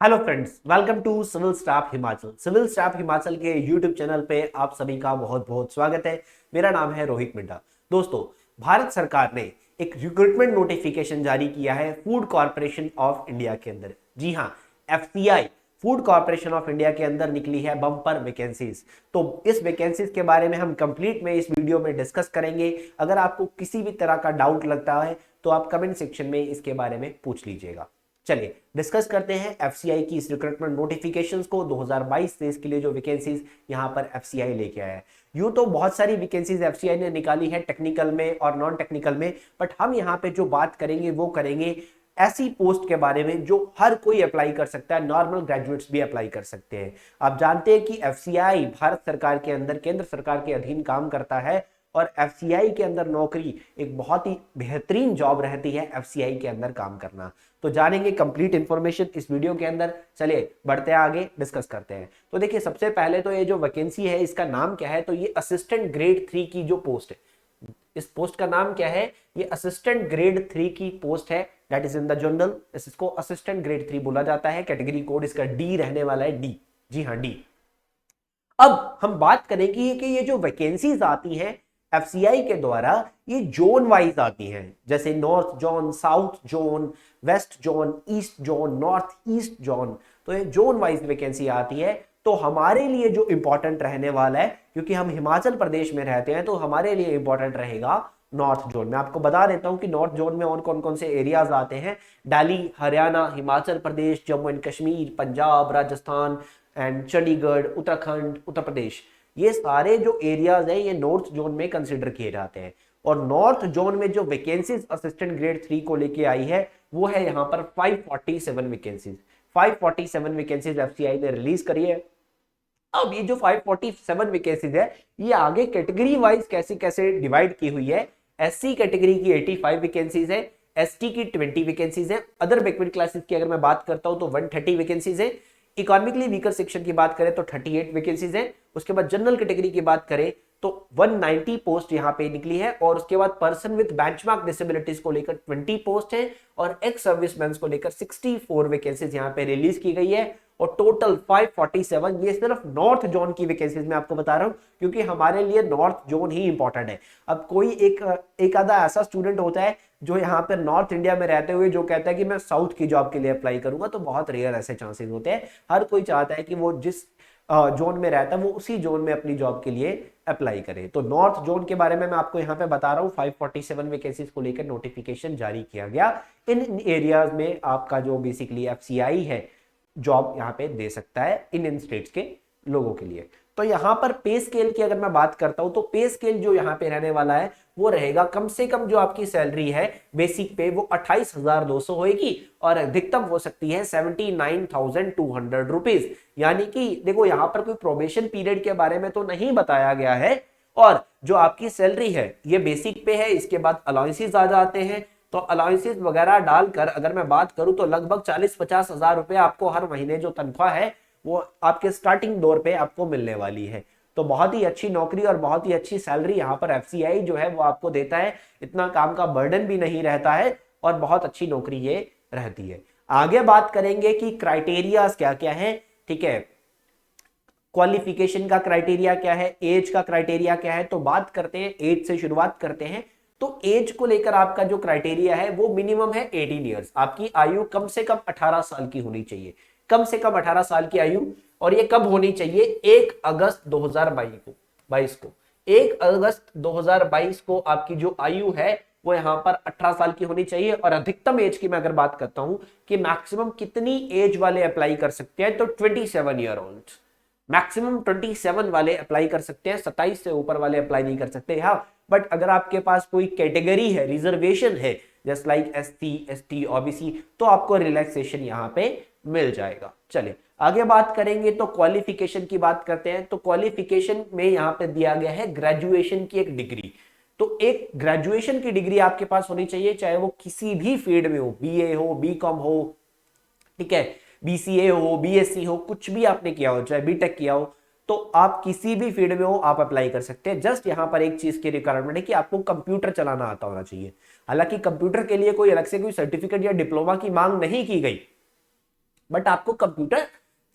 Hello friends, welcome to civil staff Himachal. Civil staff Himachal के YouTube channel पे आप सभी का बहुत बहुत स्वागत है। मेरा नाम है रोहित मिंडा। दोस्तों, भारत सरकार ने एक रिक्रूटमेंट नोटिफिकेशन जारी किया है फूड कॉर्पोरेशन ऑफ इंडिया के अंदर। जी हाँ, FCI food corporation of India के अंदर निकली है बम्पर वैकेंसीज। तो इस वैकेंसीज के बारे में हम कंप्लीट में इस वीडियो में डिस्कस करेंगे। अगर आपको किसी भी तरह का डाउट लगता है तो आप कमेंट सेक्शन में इसके बारे में पूछ लीजिएगा। चलिए डिस्कस करते हैं एफसीआई की इस रिक्रूटमेंट नोटिफिकेशंस को। 2022-23 के लिए जो वैकेंसीज यहां पर एफसीआई लेके आया है, यूं तो बहुत सारी वैकेंसीज एफसीआई ने निकाली है टेक्निकल में और नॉन टेक्निकल में, बट हम यहां पे जो बात करेंगे वो करेंगे ऐसी पोस्ट के बारे में जो हर कोई अप्लाई कर सकता है, नॉर्मल ग्रेजुएट्स भी अप्लाई कर सकते हैं। आप जानते हैं कि एफसीआई भारत सरकार के अंदर केंद्र सरकार के अधीन काम करता है और एफसीआई के अंदर नौकरी एक बहुत ही बेहतरीन जॉब रहती है एफसीआई के अंदर काम करना। तो जानेंगे कंप्लीट इंफॉर्मेशन इस वीडियो के अंदर। चलिए बढ़ते हैं आगे, डिस्कस करते हैं। तो देखिए, सबसे पहले तो ये जो वैकेंसी है इसका नाम क्या है, तो ये असिस्टेंट ग्रेड 3 की जो पोस्ट है, इस पोस्ट का नाम क्या है, ये असिस्टेंट ग्रेड 3 की पोस्ट है। That is in the general, इसको असिस्टेंट ग्रेड 3 बोला जाता है। कैटेगरी कोड इसका डी रहने वाला है, डी। जी हाँ, डी। अब हम बात करेंगे कि ये जो वैकेंसीज आती हैं एफसीआई के द्वारा, ये जोन वाइज आती हैं। जैसे north zone, south zone, west zone, east zone, north east zone. तो ये जोन वाइज वैकेंसी आती है। तो हमारे लिए जो इंपॉर्टेंट रहने वाला है, क्योंकि हम हिमाचल प्रदेश में रहते हैं, तो हमारे लिए इंपॉर्टेंट रहेगा नॉर्थ जोन। मैं आपको बता देता हूं कि नॉर्थ जोन में और कौन कौन से एरियाज आते हैं। Delhi, Haryana, Himachal Pradesh, Jammu and Kashmir, Punjab, Rajasthan and Chandigarh, Uttarakhand, Uttar Pradesh. ये सारे जो एरियाज हैं ये नॉर्थ जोन में कंसिडर किए जाते हैं। और नॉर्थ जोन में जो वैकेंसीज असिस्टेंट ग्रेड 3 को लेके आई है वो है यहाँ पर 547 वैकेंसीज। 547 वैकेंसीज एफसीआई ने रिलीज करी है। अब ये जो 547 वैकेंसीज है, ये आगे कैटेगरी वाइज कैसे कैसे डिवाइड की हुई है। एससी कैटेगरी की 85 वैकेंसीज है, एसटी की 20 वैकेंसीज है, अदर बैकवर्ड क्लासेस की अगर मैं बात करता हूं तो 130 वैकेंसीज है। इकोनॉमिकली वीकर सेक्शन की बात करें तो 38 वैकेंसीज है। उसके बाद जनरल कैटेगरी की बात करें तो 190 पोस्ट यहां पे निकली है। और उसके बाद पर्सन विद बेंचमार्क डिसेबिलिटीज को लेकर 20 पोस्ट है और एक्स सर्विसमैन को लेकर 64 वैकेंसीज यहां पे रिलीज की गई है। और टोटल 547, ये सिर्फ नॉर्थ जोन की वैकेंसीज में आपको बता रहा हूं, क्योंकि हमारे लिए नॉर्थ जोन ही इंपॉर्टेंट है। अब कोई एक आधा ऐसा स्टूडेंट होता है जो यहाँ पे नॉर्थ इंडिया में रहते हुए जो कहता है कि मैं साउथ की जॉब के लिए अप्लाई करूंगा, तो बहुत रेयर ऐसे चांसेस होते हैं। हर कोई चाहता है कि वो जिस जोन में रहता है वो उसी जोन में अपनी जॉब के लिए अप्लाई करे। तो नॉर्थ जोन के बारे में मैं आपको यहाँ पे बता रहा हूँ, 547 वैकेंसीज को लेकर नोटिफिकेशन जारी किया गया। इन एरियाज में आपका जो बेसिकली एफसीआई है जॉब यहाँ पे दे सकता है इन स्टेट्स के लोगों के लिए। तो यहाँ पर पे स्केल की अगर मैं बात करता हूं तो पे स्केल जो यहाँ पे रहने वाला है वो रहेगा, कम से कम जो आपकी सैलरी है बेसिक पे वो 28,200 होगी और अधिकतम हो सकती है 79,200 रुपीज। यानी कि देखो, यहाँ पर कोई प्रोबेशन पीरियड के बारे में तो नहीं बताया गया है। और जो आपकी सैलरी है ये बेसिक पे है, इसके बाद अलाउंसेस आ जाते हैं। तो अलाउंसेस वगैरह डालकर अगर मैं बात करूं तो लगभग 40-50 हजार रुपए आपको हर महीने जो तनख्वाह है वो आपके स्टार्टिंग दौर पे आपको मिलने वाली है। तो बहुत ही अच्छी नौकरी और बहुत ही अच्छी सैलरी यहाँ पर एफसीआई जो है वो आपको देता है। इतना काम का बर्डन भी नहीं रहता है और बहुत अच्छी नौकरी ये रहती है। आगे बात करेंगे कि क्राइटेरिया क्या क्या है। ठीक है, क्वालिफिकेशन का क्राइटेरिया क्या है, एज का क्राइटेरिया क्या है। तो बात करते हैं, एज से शुरुआत करते हैं। तो एज को लेकर आपका जो क्राइटेरिया है वो मिनिमम है 18 ईयर्स। आपकी आयु कम से कम 18 साल की होनी चाहिए, कम से कम 18 साल की आयु। और ये कब होनी चाहिए, 1 अगस्त 2022 को 1 अगस्त 2022 को आपकी जो आयु है वो यहां पर 18 साल की होनी चाहिए। और अधिकतम एज की मैं अगर बात करता हूं कि मैक्सिमम कितनी एज वाले अप्लाई कर सकते हैं, तो 27 ईयर ओल्ड मैक्सिमम 27 वाले अप्लाई कर सकते हैं। 27 से ऊपर वाले अप्लाई नहीं कर सकते। हाँ, बट अगर आपके पास कोई कैटेगरी है, रिजर्वेशन है, just like SC, ST, OBC, तो आपको रिलैक्सेशन यहाँ पे मिल जाएगा। चलिए आगे बात करेंगे तो क्वालिफिकेशन की बात करते हैं। तो क्वालिफिकेशन में यहाँ पे दिया गया है ग्रेजुएशन की एक डिग्री। तो एक ग्रेजुएशन की डिग्री आपके पास होनी चाहिए, चाहे वो किसी भी फील्ड में हो, बीए हो, बीकॉम हो, ठीक है, बीसीए हो, बीएससी हो, कुछ भी आपने किया हो, चाहे बीटेक किया हो, तो आप किसी भी फील्ड में हो आप अप्लाई कर सकते हैं। जस्ट यहां पर एक चीज की रिक्वायरमेंट है कि आपको कंप्यूटर चलाना आता होना चाहिए। हालांकि कंप्यूटर के लिए कोई अलग से कोई सर्टिफिकेट या डिप्लोमा की मांग नहीं की गई, बट आपको कंप्यूटर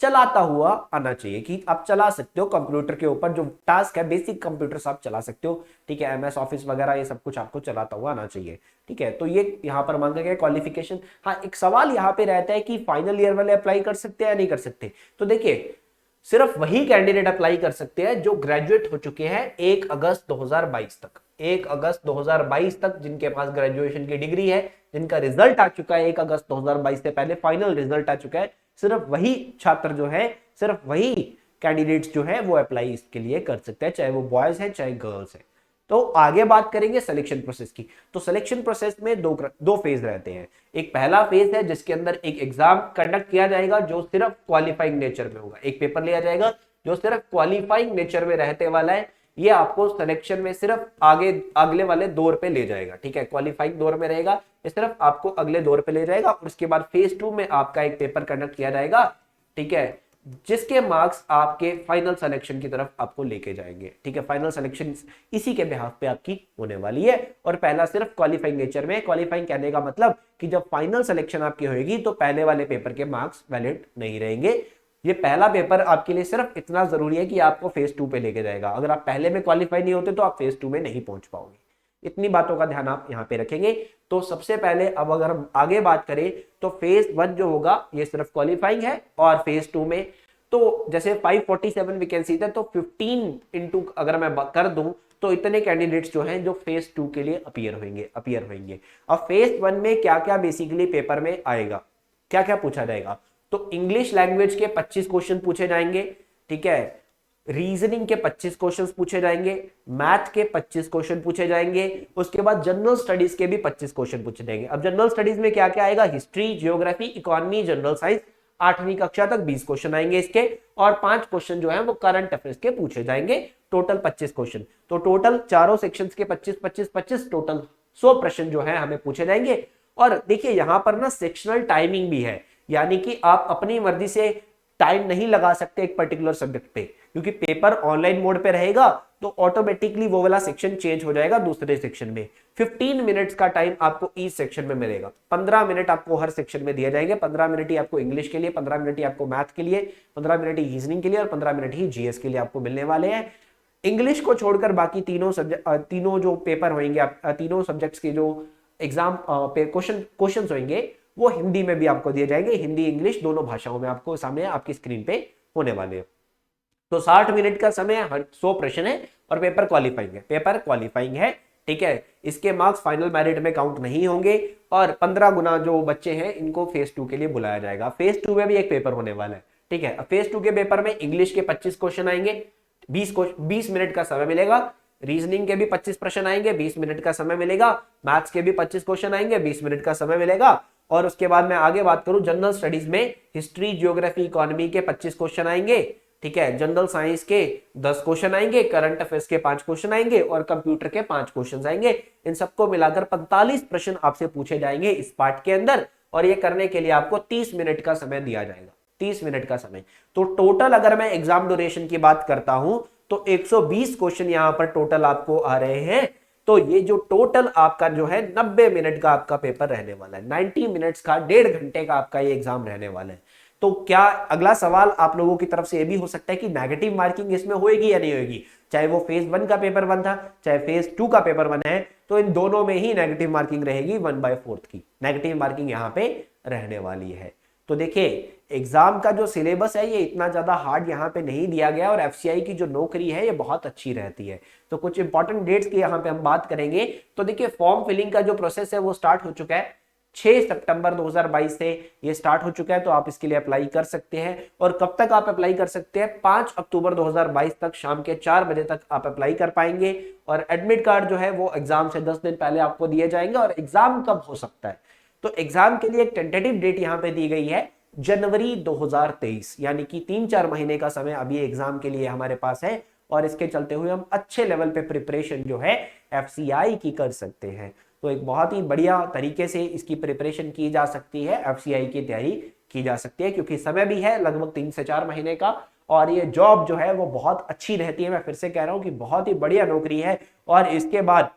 चलाता हुआ आना चाहिए कि आप चला सकते हो कंप्यूटर के ऊपर जो टास्क है, बेसिक कंप्यूटर आप चला सकते हो, ठीक है। एमएस ऑफिस वगैरह ये सब कुछ आपको चलाता हुआ आना चाहिए, ठीक है। तो ये यहाँ पर मांगा गया क्वालिफिकेशन। हाँ, एक सवाल यहाँ पे रहता है कि फाइनल ईयर वाले अप्लाई कर सकते हैं या नहीं कर सकते। तो देखिए, सिर्फ वही कैंडिडेट अप्लाई कर सकते हैं जो ग्रेजुएट हो चुके हैं 1 अगस्त 2022 तक, 1 अगस्त 2022 तक जिनके पास ग्रेजुएशन की डिग्री है, जिनका रिजल्ट आ चुका है 1 अगस्त 2022 से पहले, फाइनल रिजल्ट आ चुका है, सिर्फ वही छात्र जो है, सिर्फ वही कैंडिडेट्स जो है वो अप्लाई इसके लिए कर सकते हैं, चाहे वो बॉयज है चाहे गर्ल्स है। तो आगे बात करेंगे सिलेक्शन प्रोसेस की। तो सिलेक्शन प्रोसेस में दो फेज रहते हैं। एक पहला फेज है जिसके अंदर एक एग्जाम कंडक्ट किया जाएगा जो सिर्फ क्वालिफाइंग नेचर में होगा, एक पेपर लिया जाएगा जो सिर्फ क्वालिफाइंग नेचर में रहते वाला है। ये आपको सिलेक्शन में सिर्फ अगले वाले दौर पे ले जाएगा, ठीक है। क्वालिफाइंग दौर में रहेगा, ये सिर्फ आपको अगले दौर पे ले जाएगा। और उसके बाद फेज 2 में आपका एक पेपर कंडक्ट किया जाएगा, ठीक है, जिसके मार्क्स आपके फाइनल सिलेक्शन की तरफ आपको लेके जाएंगे, ठीक है। फाइनल सिलेक्शन इसी के बिहाफ पे आपकी होने वाली है। और पहला सिर्फ क्वालिफाइंग नेचर में। क्वालिफाइंग कहने का मतलब कि जब फाइनल सिलेक्शन आपकी होगी तो पहले वाले पेपर के मार्क्स वैलिड नहीं रहेंगे। ये पहला पेपर आपके लिए सिर्फ इतना जरूरी है कि आपको फेज 2 पे लेके जाएगा। अगर आप पहले में क्वालिफाई नहीं होते तो आप फेज 2 में नहीं पहुंच पाओगे। इतनी बातों का ध्यान आप यहाँ पे रखेंगे। तो सबसे पहले अब अगर हम आगे बात करें तो फेज 1 जो होगा ये सिर्फ क्वालिफाइंग है। और फेज 2 में तो जैसे 547 वैकेंसी है तो 15 इंटू अगर मैं कर दूं तो इतने कैंडिडेट्स जो हैं जो फेज 2 के लिए अपीयर होंगे। अब फेज 1 में क्या क्या बेसिकली पेपर में आएगा, क्या क्या पूछा जाएगा। तो इंग्लिश लैंग्वेज के 25 क्वेश्चन पूछे जाएंगे, ठीक है। रीजनिंग के 25 क्वेश्चंस पूछे जाएंगे, मैथ के 25 क्वेश्चन पूछे जाएंगे। उसके बाद जनरल स्टडीज के भी 25 क्वेश्चन पूछे जाएंगे। अब जनरल स्टडीज में क्या क्या आएगा, history, geography, economy, general science, 8वीं कक्षा तक 20 क्वेश्चन आएंगे इसके। और 5 क्वेश्चन जो है वो करंट अफेयर्स के पूछे जाएंगे, टोटल 25 क्वेश्चन। तो टोटल चारों सेक्शंस के 25 टोटल 100 प्रश्न जो है हमें पूछे जाएंगे। और देखिए यहां पर ना सेक्शनल टाइमिंग भी है, यानी कि आप अपनी मर्जी से टाइम नहीं लगा सकते एक पर्टिकुलर सब्जेक्ट पे, क्योंकि पेपर ऑनलाइन मोड पे रहेगा तो ऑटोमेटिकली वो वाला सेक्शन चेंज हो जाएगा दूसरे सेक्शन में। 15 मिनट्स का टाइम आपको ईच सेक्शन में मिलेगा। 15 मिनट आपको हर सेक्शन में दिए जाएंगे। 15 मिनट ही आपको इंग्लिश के लिए, 15 मिनट ही आपको मैथ के लिए, 15 मिनट ही रीजनिंग के लिए और 15 मिनट ही जीएस के लिए आपको मिलने वाले हैं। इंग्लिश को छोड़कर बाकी तीनों जो पेपर होंगे, तीनों सब्जेक्ट्स के जो एग्जाम क्वेश्चन होंगे वो हिंदी में भी आपको दिए जाएंगे। हिंदी इंग्लिश दोनों भाषाओं में आपको सामने आपकी स्क्रीन पे होने वाले हैं। तो 60 मिनट का समय है, 100 प्रश्न है और पेपर क्वालिफाइंग है, ठीक है। इसके मार्क्स फाइनल मेरिट में काउंट नहीं होंगे। और 15 गुना जो बच्चे हैं इनको फेज 2 के लिए बुलाया जाएगा। फेज 2 में भी एक पेपर होने वाला है, ठीक है। फेज 2 के पेपर में इंग्लिश के 25 क्वेश्चन आएंगे, 20 मिनट का समय मिलेगा। रीजनिंग के भी 25 प्रश्न आएंगे, 20 मिनट का समय मिलेगा। मैथ्स के भी 25 क्वेश्चन आएंगे, 20 मिनट का समय मिलेगा। और उसके बाद मैं आगे बात करूं जनरल स्टडीज में हिस्ट्री, जियोग्राफी, इकोनॉमी के 25 क्वेश्चन आएंगे, ठीक है। जनरल साइंस के 10 क्वेश्चन आएंगे, करंट अफेयर्स के 5 क्वेश्चन आएंगे और कंप्यूटर के 5 क्वेश्चन आएंगे। इन सबको मिलाकर 45 प्रश्न आपसे पूछे जाएंगे इस पार्ट के अंदर। और ये करने के लिए आपको 30 मिनट का समय दिया जाएगा, 30 मिनट का समय। तो टोटल अगर मैं एग्जाम ड्यूरेशन की बात करता हूं तो 120 क्वेश्चन यहां पर टोटल आपको आ रहे हैं। तो ये जो टोटल आपका जो है 90 मिनट का आपका पेपर रहने वाला है, 90 मिनट्स का, 1.5 घंटे का आपका ये एग्जाम रहने वाला है। तो क्या अगला सवाल आप लोगों की तरफ से ये भी हो सकता है कि नेगेटिव मार्किंग इसमें होएगी या नहीं होएगी। चाहे वो फेज 1 का पेपर 1 था, चाहे फेज 2 का पेपर 1 है, तो इन दोनों में ही नेगेटिव मार्किंग रहेगी। 1/4 की नेगेटिव मार्किंग यहाँ पे रहने वाली है। तो देखिए एग्जाम का जो सिलेबस है ये इतना ज्यादा हार्ड यहाँ पे नहीं दिया गया और एफसीआई की जो नौकरी है ये बहुत अच्छी रहती है। तो कुछ इंपॉर्टेंट डेट्स की यहाँ पे हम बात करेंगे। तो देखिए फॉर्म फिलिंग का जो प्रोसेस है वो स्टार्ट हो चुका है, 6 सितंबर 2022 से ये स्टार्ट हो चुका है। तो आप इसके लिए अप्लाई कर सकते हैं। और कब तक आप अप्लाई कर सकते हैं, 5 अक्टूबर 2022 तक शाम के 4 बजे तक आप अप्लाई कर पाएंगे। और एडमिट कार्ड जो है वो एग्जाम से 10 दिन पहले आपको दिए जाएंगे। और एग्जाम कब हो सकता है, तो एग्जाम के लिए एक टेंटेटिव डेट यहाँ पे दी गई है जनवरी 2023, यानी कि 3-4 महीने का समय अभी एग्जाम के लिए हमारे पास है। और इसके चलते हुए हम अच्छे लेवल पे प्रिपरेशन जो है एफसीआई की कर सकते हैं। तो एक बहुत ही बढ़िया तरीके से इसकी प्रिपरेशन की जा सकती है, एफसीआई की तैयारी की जा सकती है, क्योंकि समय भी है लगभग 3 से 4 महीने का। और ये जॉब जो है वो बहुत अच्छी रहती है। मैं फिर से कह रहा हूँ कि बहुत ही बढ़िया नौकरी है। और इसके बाद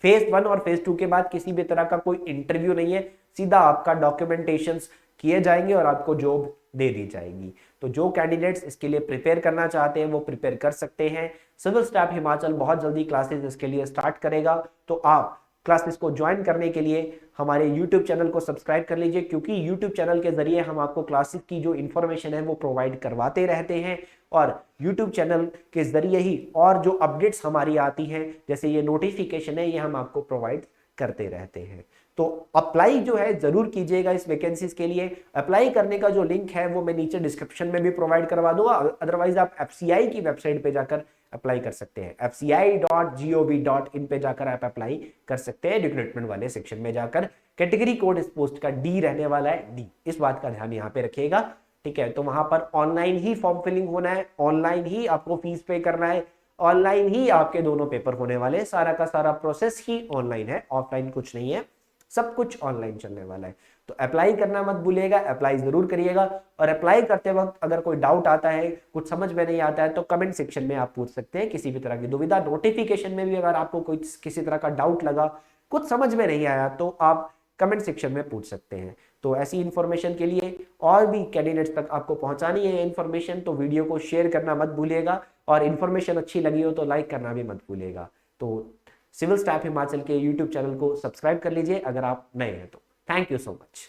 फेज 1 और फेज 2 के बाद किसी भी तरह का कोई इंटरव्यू नहीं है, सीधा आपका डॉक्यूमेंटेशंस किए जाएंगे और आपको जॉब दे दी जाएगी। तो जो कैंडिडेट्स इसके लिए प्रिपेयर करना चाहते हैं वो प्रिपेयर कर सकते हैं। सिविल स्टाफ हिमाचल बहुत जल्दी क्लासेस इसके लिए स्टार्ट करेगा, तो आप क्लासेस को ज्वाइन करने के लिए हमारे YouTube चैनल को सब्सक्राइब कर लीजिए, क्योंकि YouTube चैनल के जरिए हम आपको क्लासेस की जो इन्फॉर्मेशन है वो प्रोवाइड करवाते रहते हैं, और YouTube चैनल के जरिए ही और जो अपडेट्स हमारी आती हैं, जैसे ये नोटिफिकेशन है, ये हम आपको प्रोवाइड करते रहते हैं। तो अप्लाई जो है जरूर कीजिएगा इस वैकेंसीज के लिए। अप्लाई करने का जो लिंक है वो मैं नीचे डिस्क्रिप्शन में भी प्रोवाइड करवा दूंगा, अदरवाइज आप FCI की वेबसाइट पे जाकर अप्लाई कर सकते हैं। fci.gov.in पे जाकर आप अप्लाई कर सकते हैं। रिक्रूटमेंट वाले सेक्शन में जाकर कैटेगरी कोड इस पोस्ट का डी रहने वाला है, डी, इस बात का ध्यान यहाँ पे रखिएगा, ठीक है। तो वहां पर ऑनलाइन ही फॉर्म फिलिंग होना है, ऑनलाइन ही आपको फीस पे करना है, ऑनलाइन ही आपके दोनों पेपर होने वाले हैं। सारा का सारा प्रोसेस ही ऑनलाइन है, ऑफलाइन कुछ नहीं है, सब कुछ ऑनलाइन चलने वाला है। तो अप्लाई करना मत भूलिएगा, अप्लाई जरूर करिएगा। और अप्लाई करते वक्त अगर कोई डाउट आता है, कुछ समझ में नहीं आता है, तो कमेंट सेक्शन में आप पूछ सकते हैं किसी भी तरह की दुविधा। नोटिफिकेशन में भी अगर आपको कोई किसी तरह का डाउट लगा, कुछ समझ में नहीं आया, तो आप कमेंट सेक्शन में पूछ सकते हैं। तो ऐसी इन्फॉर्मेशन के लिए और भी कैंडिडेट्स तक आपको पहुंचानी है इन्फॉर्मेशन, तो वीडियो को शेयर करना मत भूलिएगा, और इन्फॉर्मेशन अच्छी लगी हो तो लाइक करना भी मत भूलिएगा। तो सिविल स्टाफ हिमाचल के यूट्यूब चैनल को सब्सक्राइब कर लीजिए अगर आप नए हैं तो। Thank you so much.